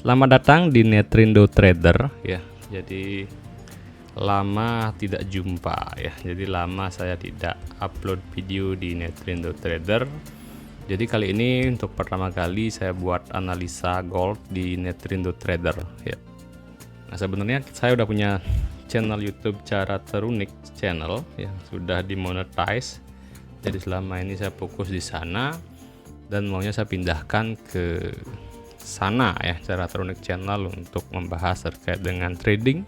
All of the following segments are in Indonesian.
Selamat datang di Netrindo Trader ya. Jadi lama tidak jumpa ya. Jadi lama saya tidak upload video di Netrindo Trader. Jadi kali ini untuk pertama kali saya buat analisa gold di Netrindo Trader ya. Nah, sebenarnya saya udah punya channel YouTube Cara Terunik channel yang sudah dimonetize. Jadi selama ini saya fokus di sana dan maunya saya pindahkan ke sana ya, Cara Terunik channel untuk membahas terkait dengan trading,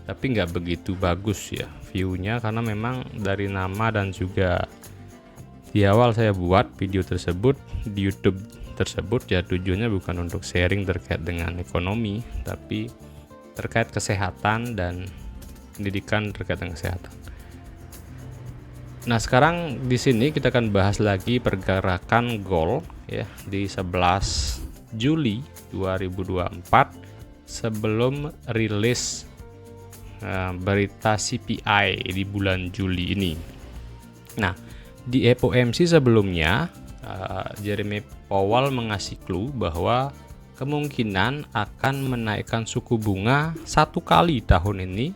tapi nggak begitu bagus ya viewnya karena memang dari nama dan juga di awal saya buat video tersebut di YouTube tersebut ya tujuannya bukan untuk sharing terkait dengan ekonomi, tapi terkait kesehatan dan pendidikan terkait dengan kesehatan. Nah, sekarang di sini kita akan bahas lagi pergerakan gold ya di 11 Juli 2024 sebelum rilis berita CPI di bulan Juli ini. Nah, di FOMC sebelumnya Jeremy Powell mengasih clue bahwa kemungkinan akan menaikkan suku bunga satu kali tahun ini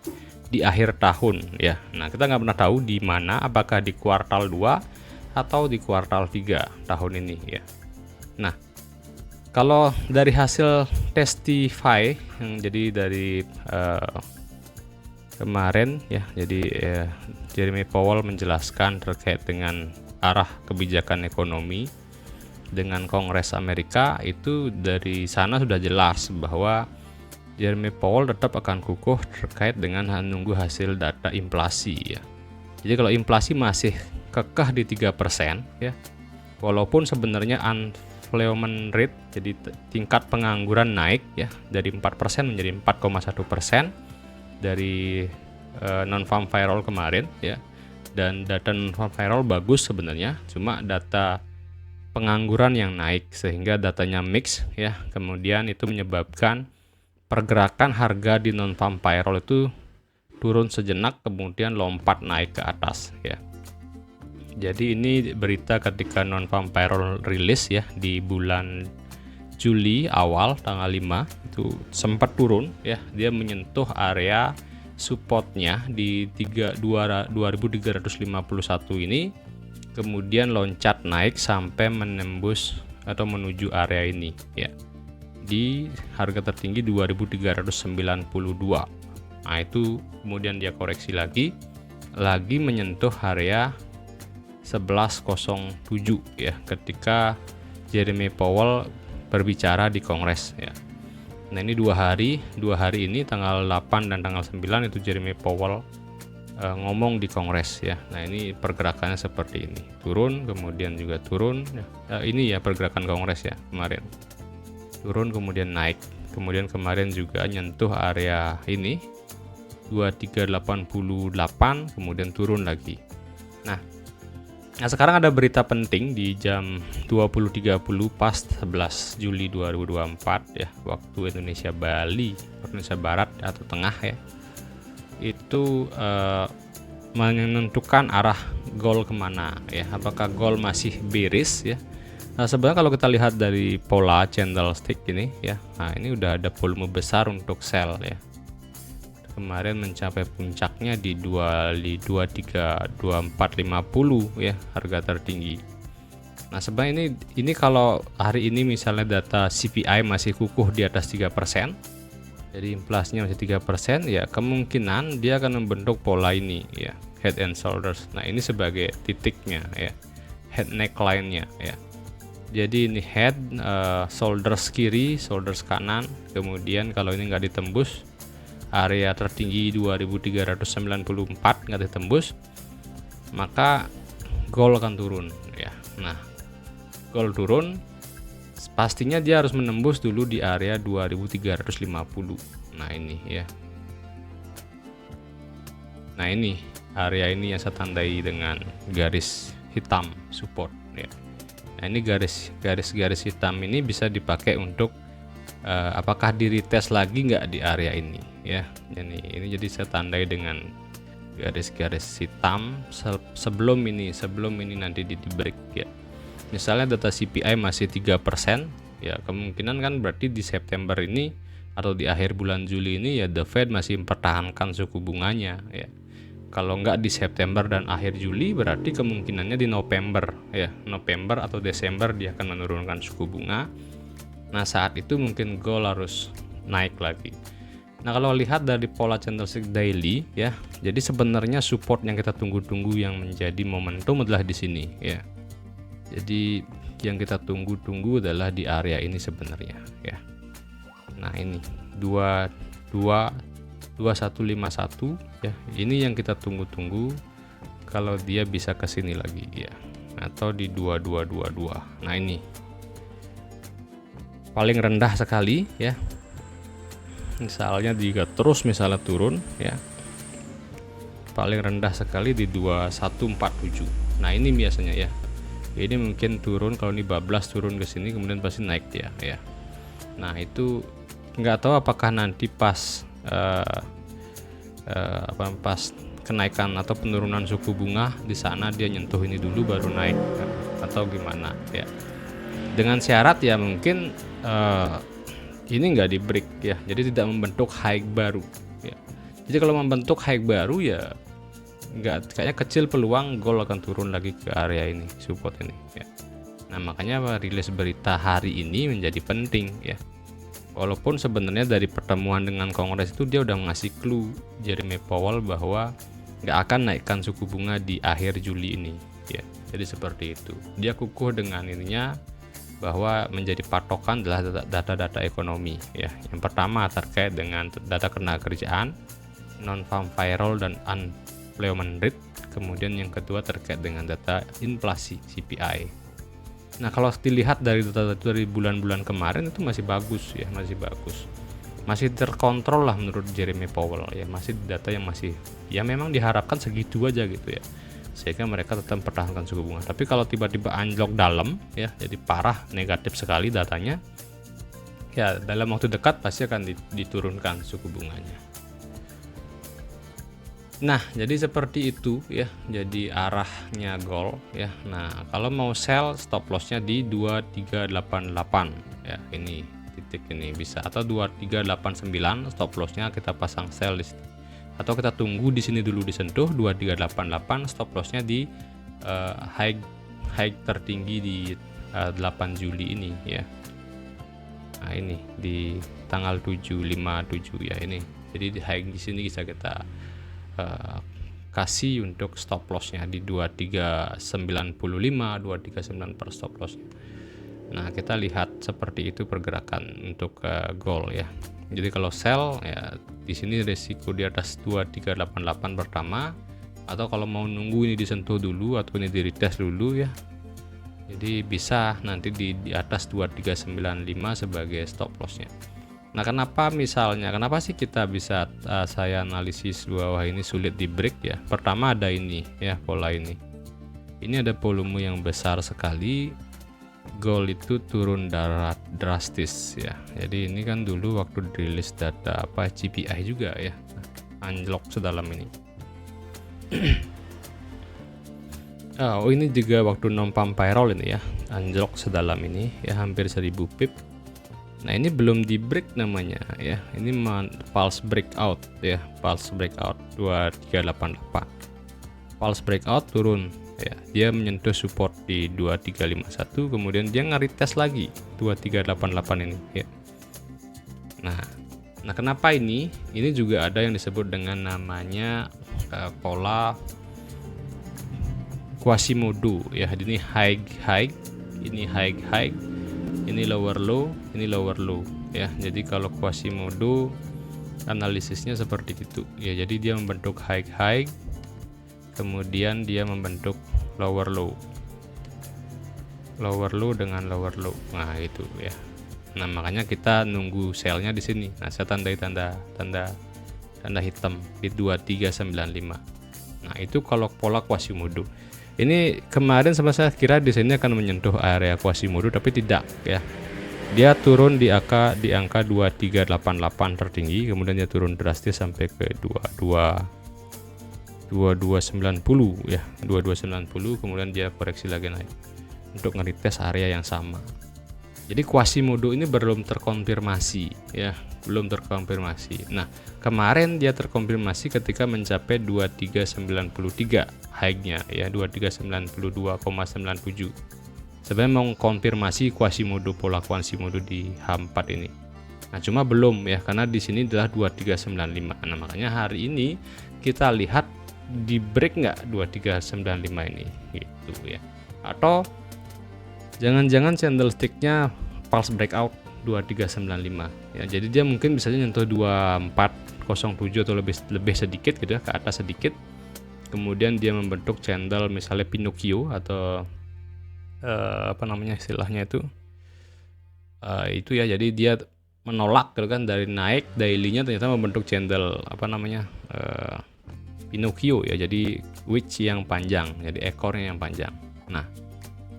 di akhir tahun ya. Nah, kita nggak pernah tahu di mana, apakah di kuartal 2 atau di kuartal 3 tahun ini ya. Nah, kalau dari hasil testify yang jadi dari kemarin ya, jadi Jeremy Powell menjelaskan terkait dengan arah kebijakan ekonomi dengan Kongres Amerika, itu dari sana sudah jelas bahwa Jeremy Powell tetap akan kukuh terkait dengan menunggu hasil data inflasi ya. Jadi kalau inflasi masih kekeh di 3% ya, walaupun sebenarnya unemployment rate, jadi tingkat pengangguran naik ya dari 4% menjadi 4,1% dari non-farm payroll kemarin ya, dan data non-farm payroll bagus sebenarnya, cuma data pengangguran yang naik sehingga datanya mix ya, kemudian itu menyebabkan pergerakan harga di non-farm payroll itu turun sejenak kemudian lompat naik ke atas ya. Jadi ini berita ketika non-farm payroll rilis ya di bulan Juli awal tanggal 5 itu sempat turun ya, dia menyentuh area supportnya di 2351 ini, kemudian loncat naik sampai menembus atau menuju area ini ya di harga tertinggi 2392. Nah, itu kemudian dia koreksi lagi menyentuh area 1107 ya ketika Jeremy Powell berbicara di Kongres ya. Nah, ini dua hari ini tanggal 8 dan tanggal 9 itu Jeremy Powell ngomong di Kongres ya. Nah, ini pergerakannya seperti ini, turun kemudian juga turun ya. Ini ya pergerakan Kongres ya kemarin, turun kemudian naik, kemudian kemarin juga nyentuh area ini 2388 kemudian turun lagi. Nah, sekarang ada berita penting di jam 20.30 pas 11 Juli 2024 ya, waktu Indonesia Bali, Indonesia Barat atau Tengah ya. Itu menentukan arah gold kemana ya, apakah gold masih bearish ya. Nah, sebenarnya kalau kita lihat dari pola candlestick ini ya, nah ini udah ada volume besar untuk sell ya. Kemarin mencapai puncaknya di 232450 ya, harga tertinggi. Nah, sebenarnya ini kalau hari ini misalnya data CPI masih kukuh di atas 3%, jadi inflasinya masih 3%, ya kemungkinan dia akan membentuk pola ini ya, head and shoulders. Nah, ini sebagai titiknya ya, head neckline-nya ya. Jadi ini head, shoulders kiri, shoulders kanan, kemudian kalau ini nggak ditembus area tertinggi 2394 nggak ditembus, maka gold akan turun ya. Nah, gold turun pastinya dia harus menembus dulu di area 2350. Nah, ini ya. Nah, ini area ini yang saya tandai dengan garis hitam support ya. Nah, ini garis hitam ini bisa dipakai untuk apakah di retest lagi nggak di area ini ya. Ini jadi saya tandai dengan garis-garis hitam sebelum ini nanti di break ya. Misalnya data CPI masih 3% ya kemungkinan kan berarti di September ini atau di akhir bulan Juli ini ya The Fed masih mempertahankan suku bunganya ya. Kalau nggak di September dan akhir Juli berarti kemungkinannya di November ya, November atau Desember dia akan menurunkan suku bunga. Nah saat itu mungkin gold harus naik lagi. Nah kalau lihat dari pola candlestick daily ya, jadi sebenarnya support yang kita tunggu-tunggu yang menjadi momentum adalah di sini ya. Jadi yang kita tunggu-tunggu adalah di area ini sebenarnya ya. Nah ini 2151 ya. Ini yang kita tunggu-tunggu kalau dia bisa ke sini lagi ya. Atau di 2222. Nah ini paling rendah sekali ya. Misalnya jika terus misalnya turun ya, paling rendah sekali di 2147. Nah ini biasanya ya, ini mungkin turun, kalau ini bablas turun ke sini kemudian pasti naik dia ya. Nah itu nggak tahu apakah nanti pas pas kenaikan atau penurunan suku bunga di sana dia nyentuh ini dulu baru naik atau gimana ya. Dengan syarat ya mungkin ini nggak di break ya, jadi tidak membentuk high baru ya. Jadi kalau membentuk high baru ya nggak, kayaknya kecil peluang gold akan turun lagi ke area ini, support ini ya. Nah makanya rilis berita hari ini menjadi penting ya, walaupun sebenarnya dari pertemuan dengan Kongres itu dia udah ngasih clue Jeremy Powell bahwa nggak akan naikkan suku bunga di akhir Juli ini ya. Jadi seperti itu, dia kukuh dengan ininya bahwa menjadi patokan adalah data-data ekonomi ya. Yang pertama terkait dengan data ketenagakerjaan, non-farm payroll dan unemployment rate. Kemudian yang kedua terkait dengan data inflasi CPI. Nah kalau dilihat dari data dari bulan-bulan kemarin itu masih bagus ya, masih terkontrol lah menurut Jeremy Powell ya, masih data yang masih ya memang diharapkan segitu aja gitu ya, sehingga mereka tetap mempertahankan suku bunga. Tapi kalau tiba-tiba anjlok dalam ya, jadi parah negatif sekali datanya ya, dalam waktu dekat pasti akan diturunkan suku bunganya. Nah jadi seperti itu ya, jadi arahnya gold ya. Nah kalau mau sell stop lossnya di 2388 ya, ini titik ini bisa, atau 2389 stop lossnya kita pasang sell di sini. Atau kita tunggu di sini dulu disentuh 2388, stop lossnya di high tertinggi di 8 Juli ini ya. Nah ini di tanggal 757 ya ini. Jadi di high di sini bisa kita kasih untuk stop lossnya di 2395, 2394 per stop lossnya. Nah kita lihat seperti itu pergerakan untuk gold ya. Jadi kalau sell ya di sini resiko di atas 2388 pertama, atau kalau mau nunggu ini disentuh dulu atau ini di retest dulu ya. Jadi bisa nanti di atas 2395 sebagai stop lossnya. Nah kenapa sih kita bisa saya analisis bahwa ini sulit di break ya. Pertama ada ini ya, pola ini. Ini ada volume yang besar sekali. Gold itu turun drastis ya. Jadi ini kan dulu waktu dirilis data CPI juga ya, anjlok sedalam ini. Oh ini juga waktu non-farm payroll ini ya, anjlok sedalam ini ya, hampir 1000 pip. Nah ini belum di break namanya ya, ini pulse breakout ya, pulse breakout 2388, pulse breakout turun ya, dia menyentuh support di 2351, kemudian dia nge-retest lagi 2388 ini ya. Nah kenapa ini juga ada yang disebut dengan namanya pola Quasimodo ya. Ini high, ini high, ini lower low ya. Jadi kalau Quasimodo analisisnya seperti itu ya, jadi dia membentuk high, kemudian dia membentuk lower low dengan lower low. Nah itu ya. Nah makanya kita nunggu sellnya di sini. Nah saya tandai tanda hitam di 2395. Nah itu kalau pola Quasimodo. Ini kemarin saya kira di sini akan menyentuh area Quasimodo, tapi tidak ya. Dia turun di angka 2388 tertinggi, kemudian dia turun drastis sampai ke 2290 ya, 2290, kemudian dia koreksi lagi naik untuk nge-retest area yang sama. Jadi Quasimodo ini belum terkonfirmasi ya, belum terkonfirmasi. Nah, kemarin dia terkonfirmasi ketika mencapai 2393 high-nya ya, 2392,97. Sebenarnya mengkonfirmasi Quasimodo, pola Quasimodo di H4 ini. Nah, cuma belum ya, karena di sini adalah 2395. Nah, makanya hari ini kita lihat di break nggak 2395 ini gitu ya. Atau jangan-jangan candlesticknya pulse breakout 2395 ya. Jadi dia mungkin bisa nyentuh 2407 atau lebih sedikit gitu ya, ke atas sedikit. Kemudian dia membentuk candle misalnya Pinocchio atau apa namanya istilahnya itu ya. Jadi dia menolak gitu kan, dari naik daily-nya ternyata membentuk candle apa namanya Pinocchio ya. Jadi witch yang panjang, jadi ekornya yang panjang. Nah,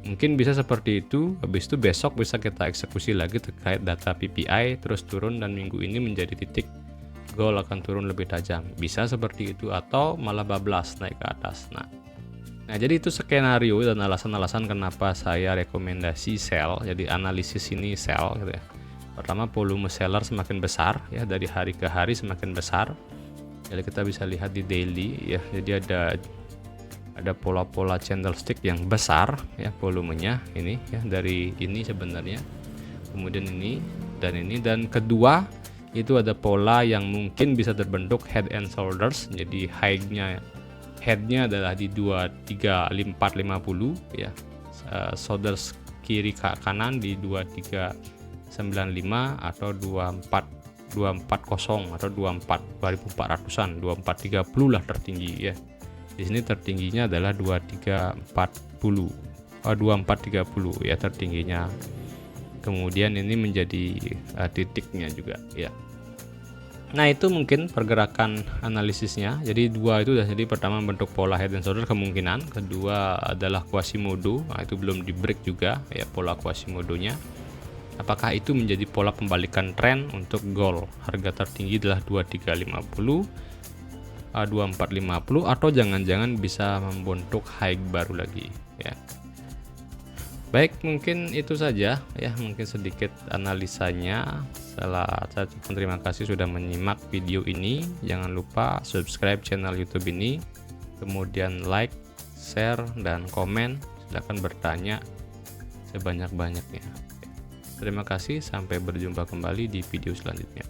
mungkin bisa seperti itu. Habis itu besok bisa kita eksekusi lagi terkait data PPI, terus turun, dan minggu ini menjadi titik gold akan turun lebih tajam. Bisa seperti itu, atau malah bablas naik ke atas. Nah jadi itu skenario dan alasan-alasan kenapa saya rekomendasi sell. Jadi analisis ini sell gitu ya. Pertama, volume seller semakin besar ya, dari hari ke hari semakin besar. Jadi kita bisa lihat di daily ya. Jadi ada pola-pola candlestick yang besar ya volumenya ini ya, dari ini sebenarnya, kemudian ini, dan kedua itu ada pola yang mungkin bisa terbentuk head and shoulders. Jadi headnya adalah di 23450 ya, shoulders kiri kanan di 2395 atau 240 atau 2400-an, 2430 lah tertinggi ya. Di sini tertingginya adalah 2430 ya tertingginya. Kemudian ini menjadi titiknya juga ya. Nah, itu mungkin pergerakan analisisnya. Jadi dua itu udah, jadi pertama bentuk pola head and shoulder kemungkinan, kedua adalah Quasimodo. Nah, itu belum di break juga ya pola Quasimodonya. Apakah itu menjadi pola pembalikan tren untuk gold? Harga tertinggi adalah 2350, 2450, atau jangan-jangan bisa membentuk high baru lagi ya. Baik, mungkin itu saja ya, mungkin sedikit analisanya. Saya ucapkan terima kasih sudah menyimak video ini. Jangan lupa subscribe channel YouTube ini, kemudian like, share, dan komen. Silakan bertanya sebanyak-banyaknya. Terima kasih, sampai berjumpa kembali di video selanjutnya.